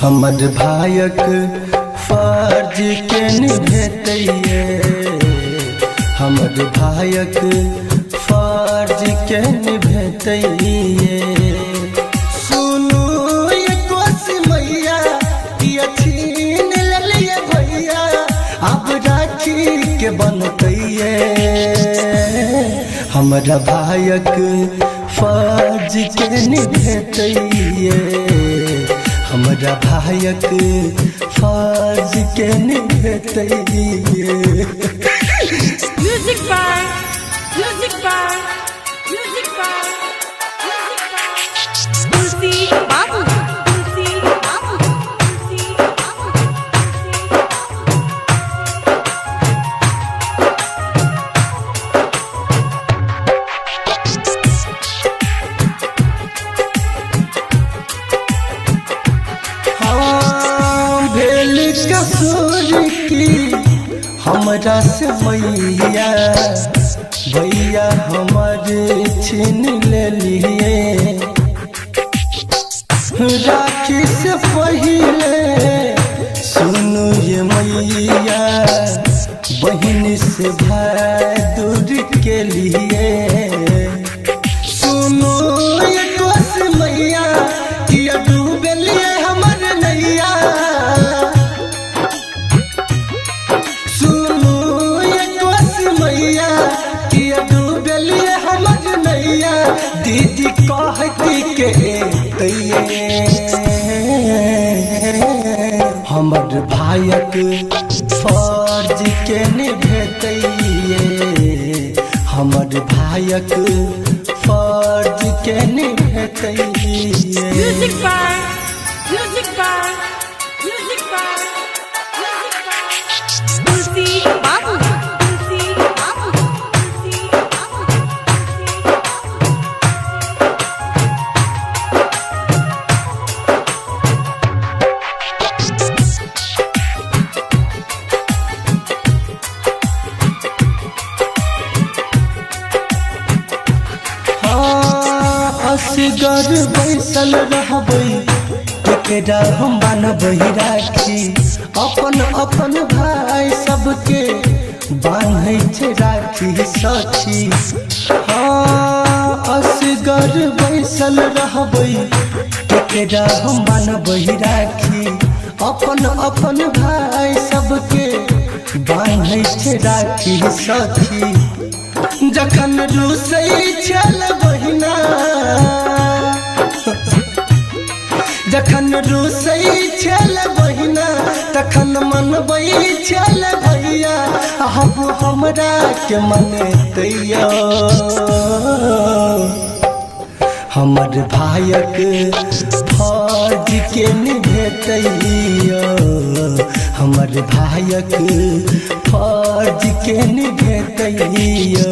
हमर भायक फर्ज के निभैतिए हमर भायक फर्ज के निभैतिए सुनू ये कोसी मैया ये छीन लेलिए भैया अब राखी के बनतैये हमरा भायक फर्ज के निभैतिए हमरा भायक फर्ज के निभैतिए Music by Tulsi Babu. भेल कसूर की हमरा से मैया भैया हमारे छीन लेलिए राखी से पहले सुनू ये मैया बहन से भाई दूर के लिए सुनू ये कोसी मैया किया डूबलिए हमर नैया सुनू ये कोसी मैया किया डूबलिए हमर नैया दीदी कहती के तैये हमर भायक फर्ज के निभैतिए हमर भायक फर्ज के निभैतिए Music by Tulsi Babu. असगर बैसल रहबै केकरा हम बान्हबै राखी अपन अपन भाई सबके बान्है छै राखी सखी असगर बैसल रहबै केकरा हम बान्हबै राखी अपन अपन भाई सबके बान्है छै राखी सखी जखन रुसै छल बहिना जखन रुसै छल बहिना तखन मनबै छल भैया अब हमरा के मनैतिया हमर भायक फर्ज के निभैतिया हमर भायक फर्ज के निभैतिया